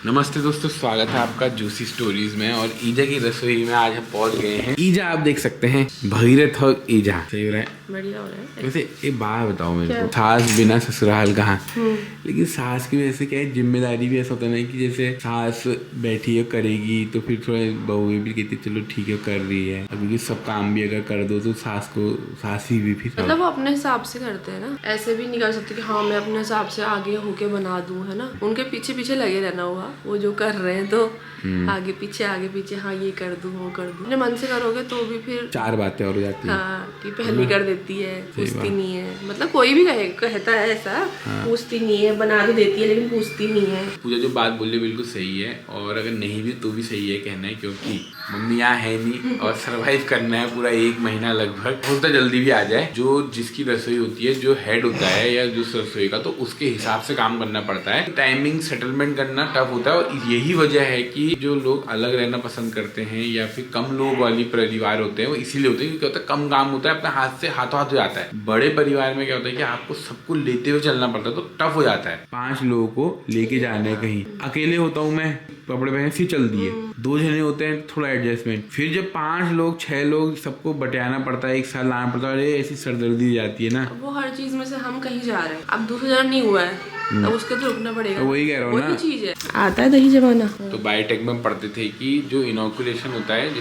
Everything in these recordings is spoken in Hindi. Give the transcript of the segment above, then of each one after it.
नमस्ते दोस्तों, स्वागत है आपका जूसी स्टोरीज में। और ईजा की रसोई में आज हम पहुंच गए हैं। ईजा आप देख सकते हैं, भगीरथ और ईजा। सही हो रहा है? बढ़िया हो रहा है। वैसे एक बात बताओ मेरे को, सास बिना ससुराल कहाँ। लेकिन सास की वजह से क्या है, जिम्मेदारी भी ऐसा होता है ना कि जैसे सास बैठी है करेगी तो फिर थोड़ा बहू भी कहती चलो ठीक है कर रही है। अभी सब काम भी अगर कर दो तो सास ही भी फिर मतलब वो अपने हिसाब से करते हैं ना, ऐसे भी नहीं कर सकते कि हाँ मैं अपने हिसाब से आगे होके बना दूं, है ना। उनके पीछे पीछे लगे रहना हुआ, वो जो कर रहे हैं तो आगे पीछे हाँ ये कर दूं वो कर दूं। अपने मन से करोगे तो भी फिर चार बातें और हो जाती है। हाँ कि पहले कर देती है, पूछती नहीं है। मतलब कोई भी कहता है ऐसा, पूछती नहीं है, बना तो देती है लेकिन पूछती नहीं है। पूजा जो बात बोली बिल्कुल सही है, और अगर नहीं भी तो भी सही है कहना है, क्योंकि मम्मी यहाँ है नहीं और सरवाइव करना है पूरा 1 महीना लगभग। हो सकता है जल्दी भी आ जाए। जो जिसकी रसोई होती है, जो हेड होता है या जो रसोई का, तो उसके हिसाब से काम करना पड़ता है। टाइमिंग सेटलमेंट करना टफ होता है, और यही वजह है कि जो लोग अलग रहना पसंद करते हैं या फिर कम लोग वाली परिवार होते हैं, वो इसीलिए होते हैं क्योंकि होता है कम काम होता है, अपने हाथ से हाथों हाथ हो जाता है। बड़े परिवार में क्या होता है कि आपको सबको लेते हुए चलना पड़ता है, तो टफ हो जाता है। 5 लोगों को लेके जाना है कहीं। अकेले होता हूँ मैं, कपड़े पहने सी चल दिए। 2 जने होते हैं थोड़ा एडजस्टमेंट। फिर जब 5 लोग 6 लोग सबको बटाना पड़ता है, एक साथ लाना पड़ता है, अरे ऐसी सरदर्दी जाती है ना। वो हर चीज में से हम कहीं जा रहे हैं, अब दूसरा जन नहीं हुआ है तो उसके तो रुकना पड़ेगा। वही कह रहा हूँ ना, वही चीज है। आता है दही जमाना। तो बायोटेक में पढ़ते थे कि जो इनोकुलेशन होता है,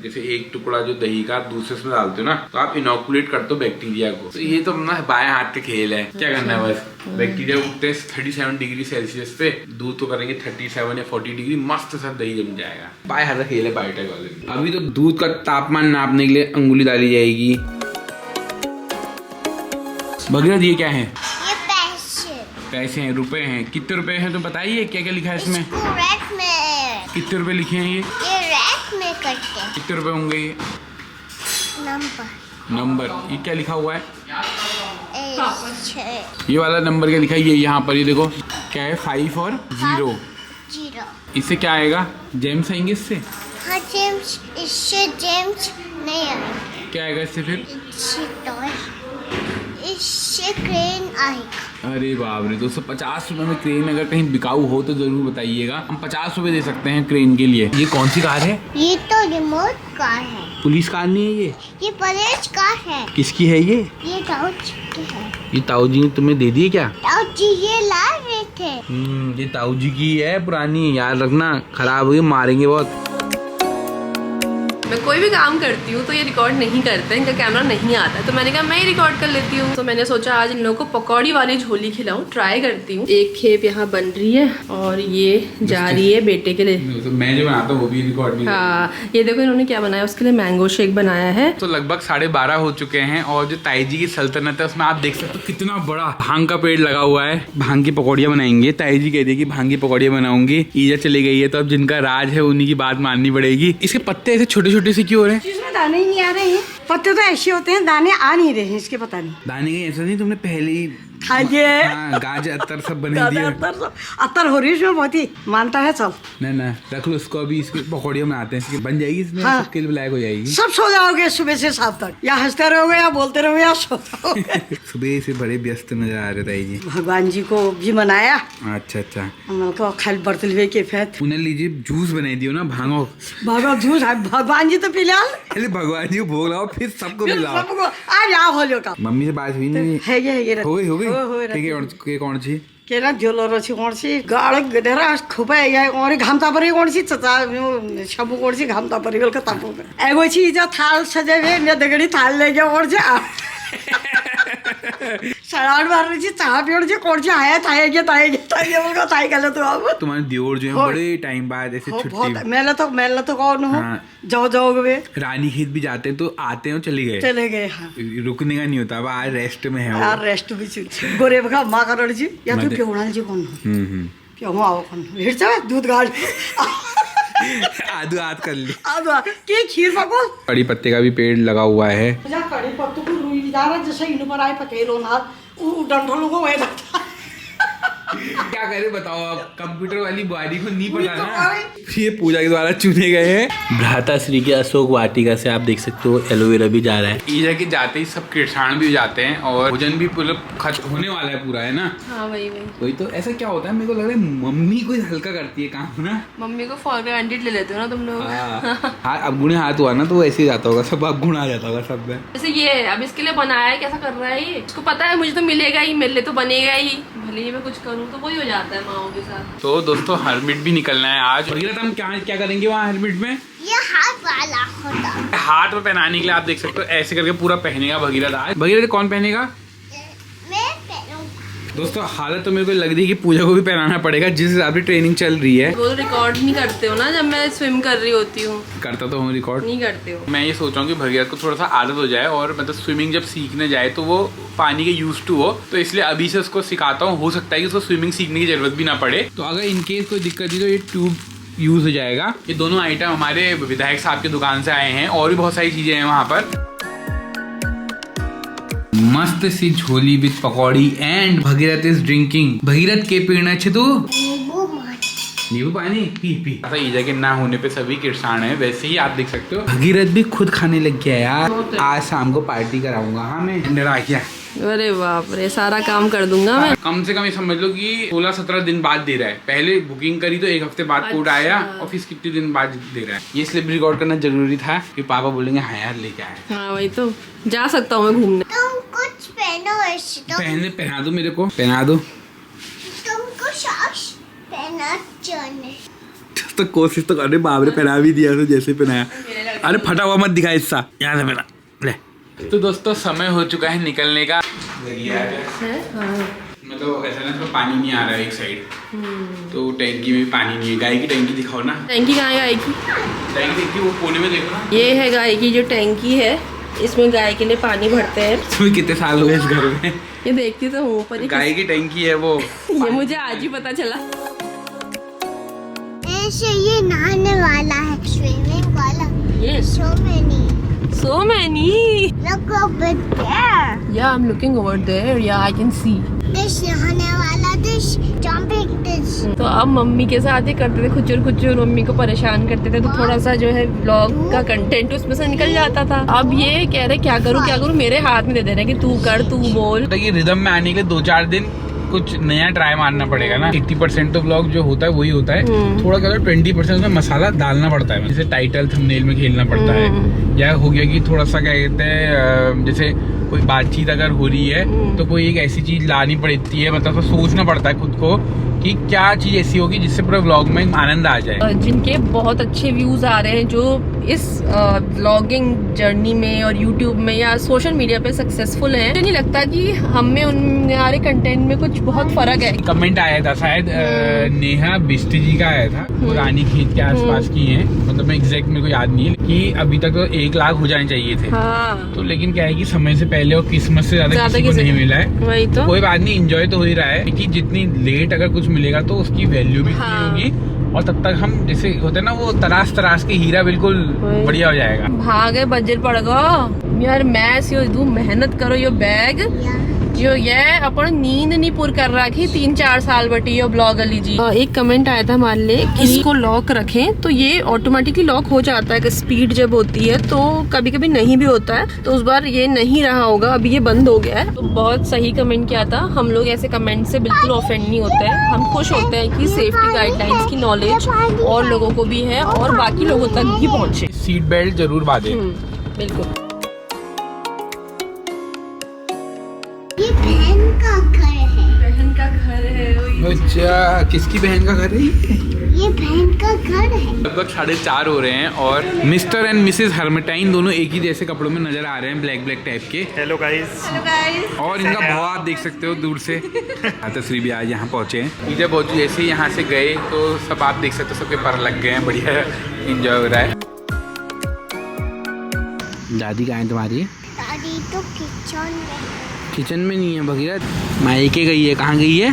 जैसे एक टुकड़ा जो दही का दूसरे में डालते हो ना, तो आप इनोकुलेट करते हो बैक्टीरिया को। तो ये तो अपना बाएं हाथ के खेल है। क्या करना है, बस बैक्टीरिया उगते हैं 37 डिग्री सेल्सियस पे, दूध तो करेंगे 37 या 40 डिग्री, मस्त सा दही जम जाएगा। बाएं हाथ का खेल है बायोटेक वाले। अभी तो दूध का तापमान नापने के लिए अंगुली डाली जाएगी। भगीरथ ये क्या है? पैसे हैं, रुपए हैं। कितने रुपए हैं तो बताइए, क्या क्या लिखा है इसमें? रैक में। कितने रुपए लिखे हैं ये रैक में करके। कितने रुपए होंगे ये? नंबर ये क्या लिखा हुआ है? ये वाला नंबर क्या लिखा है? ये यहाँ पर ये देखो क्या है, 5 और 0। इससे क्या आएगा? जेम्स आएंगे इससे? हाँ जेम्स, इससे जेम्स नहीं आएंगे। क्या आएगा इससे फिर? इससे क्रेन आएगा। अरे बाप रे, 250 रुपए में क्रेन अगर कहीं बिकाऊ हो तो जरूर बताइएगा। हम 50 रुपए दे सकते हैं क्रेन के लिए। ये कौन सी कार है? ये तो रिमोट कार है। पुलिस कार नहीं है ये पुलिस कार है। किसकी है ये? ताऊ जी की है। ये ताऊ जी ने तुम्हें दे दी क्या? ताऊ जी ये ला रहे थे। ये ताऊ जी की है पुरानी, याद रखना, खराब हुई मारेंगे बहुत। मैं कोई भी काम करती हूँ तो ये रिकॉर्ड नहीं करते, इनका कैमरा नहीं आता है, तो मैंने कहा मैं ही रिकॉर्ड कर लेती हूँ। तो मैंने सोचा आज इन लोगों को पकौड़ी वाली झोली खिलाऊं, ट्राई करती हूँ। एक खेप यहाँ बन रही है और ये जा रही है बेटे के लिए। तो मैं जो बनाता हूँ वो भी रिकॉर्ड में। हाँ, ये देखो इन्होंने क्या बनाया, उसके लिए मैंगो शेक बनाया है। तो लगभग 12:30 हो चुके हैं, और जो ताई जी की सल्तनत है उसमें आप देख सकते हो कितना बड़ा भांग का पेड़ लगा हुआ है। भांग की पकौड़ियाँ बनाएंगे। ताई जी कहती है कि भांग की पकौड़ियाँ बनाऊंगी। ईजा चली गई है, तो अब जिनका राज है उन्हीं की बात माननी पड़ेगी। इसके पत्ते ऐसे छोटे छोटे से क्यों हो रहे हैं? इसमें दाने ही नहीं आ रहे हैं। पत्ते तो ऐसे होते हैं, दाने आ नहीं रहे हैं इसके, पता नहीं। दाने कहीं ऐसा नहीं तुमने पहले ही खाइए। गाज अत्तर सब बना दिया। अत्तर हो रही है इसमें, बहुत ही मानता है सब। ना रख लो उसको, अभी इसकी पकौड़ियाँ बनाते हैं, इसकी बन जाएगी, इसमें हाँ। सबके लिए लायक हो जाएगी। सब सो जाओगे सुबह से शाम तक, या हंसते रहोगे या बोलते रहोगे या सो जाओगे। सुबह से बड़े व्यस्त नजर आ रहे ताई जी। भगवान जी को भी मनाया। अच्छा उनको खाली बर्तन हुए के फेत। उन्हें लीजिए जूस बना दियो ना, भांगो भगवान जूस, भगवान जी तो पिलाओ। पहले भगवान जी को भोग लगाओ, फिर सबको मिलाओ। सबको आ जाओ हो का। मम्मी से बात हुई नहीं? है ये हो गई हो कौन सी केना झोलो रची कौन सी गाड़ गडेरा खुपा या और घामता परी कौन सी चचा सबु कौन सी घामता परी गल का तापो एगो छी जा थाल सजावे ने दगड़ी थाल ले गया और जे सलाड मार रही चाह पियोड़ जे कौन सी आया ताए बोल का ताए गले तो अब तुम्हारे दियोर जो है बड़े टाइम बाद ऐसे छुट्टी मेला तो कौन हो जाओ वे रानी खेत भी जाते हैं, तो आते हैं चले गए। हाँ। रुकने का नहीं होता, अब आज रेस्ट में है। यार रेस्ट भी छी गोरे बखा मां करोड़ जी या तू प्योणा जी कौन हो क्यों आओ कौन हिट जावे दूध गाड़ आधु हाथ कर ली। के खीर पको कड़ी पत्ते का भी पेड़ लगा हुआ है। कड़ी पत्तों को रुई जा रहा जैसे इन पर आए पकेलो ना डंडों को वही लगता। क्या क्या करे बताओ, अब कंप्यूटर वाली बुआरी को नहीं पता ना। ये पूजा के द्वारा चुने गए हैं भ्राता श्री के अशोक वाटिका से, आप देख सकते हो एलोवेरा भी जा रहा है। ईजा के जाते ही सब किरसाण भी जाते हैं और भोजन भी पूरा खत्म होने वाला है पूरा, है ना? हाँ वही तो ऐसा क्या होता है, मेरे को लग रहा है मम्मी कोई हल्का करती है काम ना। मम्मी को फॉर ग्रांटेड ले लेते हो ना तुम लोग। हाँ, अब गुणे हाथ हुआ ना तो वो ऐसे ही जाता होगा सब, अब गुण आ जाता होगा सब में। जैसे ये अब इसके लिए बनाया है, कैसा कर रहा है ये, इसको पता है मुझे तो मिलेगा ही, मेरे लिए तो बनेगा ही, भले ही मैं कुछ करूँ तो वही हो जाता है माओ के साथ। तो दोस्तों हरमिट भी निकलना है आज। भगीरथ हम क्या करेंगे वहाँ हरमिट में? ये हाथ वाला होता है। हाथ में पहनाने के लिए आप देख सकते हो ऐसे करके पूरा पहनेगा भगीरथ आज। भगीरथ कौन पहनेगा? मैं पहनूंगा। दोस्तों हालत तो मेरे को लग रही है कि पूजा को भी पहनाना पड़ेगा, जिस हिसाब से ट्रेनिंग चल रही है। वो रिकॉर्ड नहीं करते हो ना जब मैं स्विम कर रही होती हूँ? करता तो हूँ रिकॉर्ड। नहीं करते हो? मैं ये सोच रहा हूँ कि भगीरथ को थोड़ा सा आदत हो जाए और मतलब स्विमिंग जब सीखने जाए तो वो पानी के यूज टू हो, तो इसलिए अभी से उसको सिखाता हूँ। हो सकता है कि उसको स्विमिंग सीखने की जरूरत भी ना पड़े। तो अगर इनकेस कोई दिक्कत हुई तो ये ट्यूब यूज हो जाएगा। ये दोनों आइटम हमारे विधायक साहब की दुकान से आए हैं और भी बहुत सारी चीजें हैं वहाँ पर। मस्त सी झोली with pakodi and Bhagirath is drinking. Bhagirath के पीना छे तू? नींबू पानी पी। ऐसा ईजा के ना होने पे सभी किरसाण है, वैसे ही आप देख सकते हो भगीरथ भी खुद खाने लग गया यार। आज शाम को पार्टी कराऊंगा। हाँ मैं निराकिया। अरे बाप रे, सारा काम कर दूंगा मैं। कम से कम ये समझ लो कि 16-17 दिन बाद दे रहा है। पहले बुकिंग करी तो एक हफ्ते बाद कोड आया और फिर कितने दिन बाद दे रहा है। ये इसलिए रिकॉर्ड करना जरूरी था कि पापा बोलेंगे हाँ यार लेके आए। हाँ वही तो, जा सकता हूँ मैं घूमने। तुम कुछ पहनो ऐसे तो। पहना दो मेरे को, पहना दो। तुमको सॉक्स पहना चाहिए। तो कोशिश तो अरे बाबरे पहना भी दिया तो जैसे पहनाया। अरे फटा हुआ मत दिखा हिस्सा, यहाँ से पहना ले। तो दोस्तों समय हो चुका है निकलने का। मतलब ऐसा ना तो पानी नहीं आ रहा है एक साइड, तो टैंकी में भी पानी नहीं है। गाय की टैंकी दिखाओ ना। टैंकी कहाँ है गाय की? टैंकी वो कोने में देखो ना। ये है गाय की जो टैंकी है, इसमें गाय के लिए पानी भरते हैं। तुम्हें कितने साल हो गए इस घर में? ये देखती तो हूँ पर गाय की टैंकी है वो। ये मुझे आज ही पता चला। ऐसे ये नहाने वाला है, स्विमिंग वाला। ये so many. Look over there. Yeah, I'm looking over there. Yeah, I can see. This नहाने वाला, this jumping this. तो अब मम्मी के साथ ही करते थे खुचुर मम्मी को परेशान करते थे, तो थोड़ा सा जो है व्लॉग का कंटेंट उसमें से निकल जाता था। अब ये कह रहे क्या करूँ मेरे हाथ में दे दे रहे कि तू कर, तू बोल। रिदम में आने के लिए 2-4 दिन कुछ नया ट्राई मारना पड़ेगा ना। 80% तो व्लॉग जो होता है वही होता है, थोड़ा क्या 20% उसमें मसाला डालना पड़ता है। जैसे टाइटल थंबनेल में खेलना पड़ता है, या हो गया कि थोड़ा सा क्या कहते हैं जैसे कोई बातचीत अगर हो रही है तो कोई एक ऐसी चीज लानी पड़ती है, मतलब तो सोचना पड़ता है खुद को कि क्या चीज ऐसी होगी जिससे पूरे व्लॉग में आनंद आ जाए। जिनके बहुत अच्छे व्यूज आ रहे हैं, जो इस व्लॉगिंग जर्नी में और यूट्यूब में या सोशल मीडिया पे सक्सेसफुल हैं, मुझे नहीं लगता कि हम में उनके कंटेंट में कुछ बहुत फर्क है। कमेंट आया था शायद नेहा बिस्टी जी का आया था, वो रानी खेत के आसपास की है, मतलब मैं एग्जैक्ट मेरे को याद नहीं है, कि अभी तक तो 1 लाख हो जाने चाहिए थे। हाँ। तो लेकिन क्या है कि समय से पहले और किस्मत से ज्यादा किसी को नहीं मिला है। वही तो कोई बात नहीं, एंजॉय तो हो ही रहा है कि जितनी लेट अगर कुछ मिलेगा तो उसकी वैल्यू भी होगी, और तब तक हम जैसे होते हैं ना वो तराश के हीरा बिल्कुल बढ़िया हो जाएगा। भागे बजर पड़ गो यार, मैं सियो मेहनत करो यो बैग जो ये अपन नींद नहीं पूरी कर रखी 3-4 साल बटी यो ब्लॉग अली जी। एक कमेंट आया था हमारे लिए कि इसको लॉक रखें तो ये ऑटोमेटिकली लॉक हो जाता है कि स्पीड जब होती है, तो कभी कभी नहीं भी होता है, तो उस बार ये नहीं रहा होगा, अभी ये बंद हो गया है। तो बहुत सही कमेंट किया था। हम लोग ऐसे कमेंट से बिल्कुल ऑफेंड नहीं होते हैं, हम खुश होते हैं कि सेफ्टी गाइडलाइंस की नॉलेज और लोगों को भी है और बाकी लोगों तक भी पहुँचे। सीट बेल्ट जरूर बांधे। बिल्कुल। ये बहन का घर है। बहन का घर है। अच्छा, किसकी बहन का घर है? ये बहन का घर है। लगभग 4:30 हो रहे हैं और मिस्टर एंड मिसेस हर्मिटाइन दोनों एक ही जैसे कपड़ों में नजर आ रहे हैं, ब्लैक टाइप के। Hello guys. और इनका भाव आप देख सकते हो दूर से। माताश्री भी आज यहाँ पहुँचे हैं। जब पहुँचे जैसे यहाँ से गए तो सब आप देख सकते हो, सबके पर लग गए हैं, बढ़िया एंजॉय हो रहा है। दादी कहाँ है तुम्हारी? दादी तो किचन में। किचन में नहीं है भगीरथ, मायके गई है। कहाँ गई है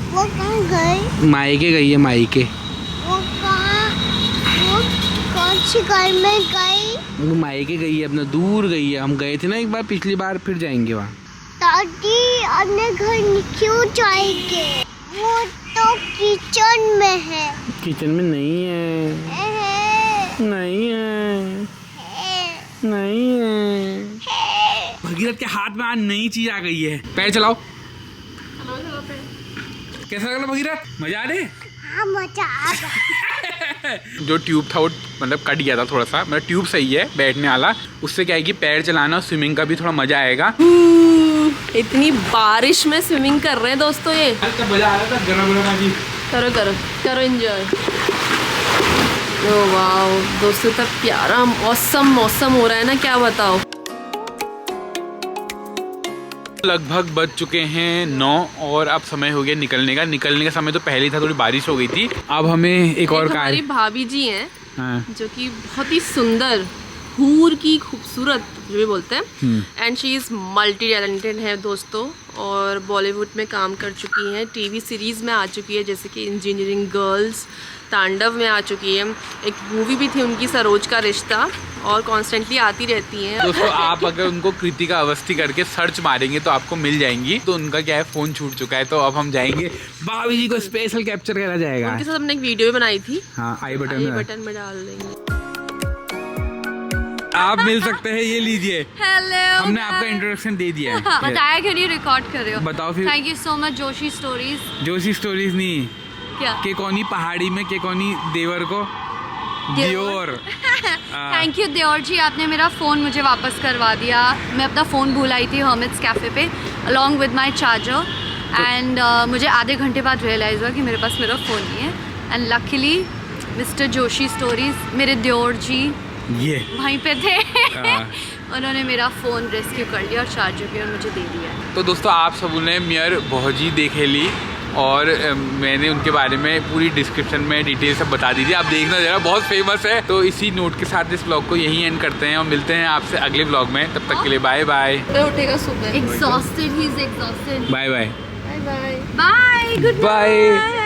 वो? कहाँ गई? मायके गई है, मायके। वो कौन सी घर में गई? वो मायके गई है, अपना दूर गई है। हम गए थे ना एक बार पिछली बार, फिर जाएंगे वहाँ। दादी अपने घर क्यों जाएंगे? वो तो किचन में है। किचन में नहीं है, नहीं है, नहीं है। भगीरथ के हाथ में आज नई चीज आ गई है। पैर चलाओ। कैसा लग रहा भगीरथ? मजा आ रही? हाँ मजा आ रहा। जो ट्यूब था वो मतलब कट गया था थोड़ा सा, मतलब ट्यूब सही है बैठने वाला। उससे क्या है कि पैर चलाना और स्विमिंग का भी थोड़ा मजा आएगा। इतनी बारिश में स्विमिंग कर रहे हैं दोस्तों ये। मजा आ रहा था गरम गरम अभी। करो करो करो एंजॉय। ओह वाओ दोस्तों, इतना प्यारा मौसम हो रहा है ना, क्या बताओ। लगभग बज चुके हैं 9 और अब समय हो गया निकलने का। निकलने का समय तो पहले ही था, थोड़ी बारिश हो गई थी। अब हमें एक और कार। हमारी भाभी जी हैं हाँ। जो कि बहुत ही सुंदर, हूर की खूबसूरत जो भी बोलते हैं, and she is multi talented है दोस्तों, और बॉलीवुड में काम कर चुकी हैं, टीवी सीरीज़ में आ चुकी है जैसे कि इंजीनियरिंग गर्ल्स, तांडव में आ चुकी है, एक मूवी भी थी उनकी सरोज का रिश्ता, और कॉन्स्टेंटली आती रहती हैं। दोस्तों आप अगर उनको कृतिका अवस्थी करके सर्च मारेंगे तो आपको मिल जाएंगी। तो उनका क्या है, फोन छूट चुका है, तो अब हम जाएंगे भाभी जी को स्पेशल कैप्चर करा जाएगा। उनके साथ हमने एक वीडियो भी बनाई थी, हाँ, आई बटन में डाल देंगे। आप मिल सकते हैं, ये लीजिए। हेलो, हमने आपका इंट्रोडक्शन दे दिया है। बताया क्यों नहीं रिकॉर्ड कर रहे हो? बताओ फिर। Thank you so much Joshi stories. Joshi stories नहीं, क्या? के कौनी पहाड़ी में के कौनी देवर को दियोर। थैंक यू देवर जी, आपने मेरा फ़ोन मुझे वापस करवा दिया। मैं अपना फ़ोन भूल आई थी हर्मिट्स कैफ़े पे along with my charger, and मुझे आधे घंटे बाद रियलाइज़ हुआ कि मेरे पास मेरा फ़ोन नहीं है, and luckily mister Joshi stories मेरे देवर जी ये वहीं पे थे। उन्होंने मेरा फ़ोन रेस्क्यू कर लिया और चार्जर भी और मुझे दे दिया। तो दोस्तों आप सबों ने मियर भौजी देखे ली, और मैंने उनके बारे में पूरी डिस्क्रिप्शन में डिटेल सब बता दी थी। आप देखना जरा, बहुत फेमस है। तो इसी नोट के साथ इस ब्लॉग को यहीं एंड करते हैं और मिलते हैं आपसे अगले ब्लॉग में। तब तक के लिए बाय बाय। उठेगा सुबह। Exhausted, he is exhausted. Bye bye bye bye bye, good bye.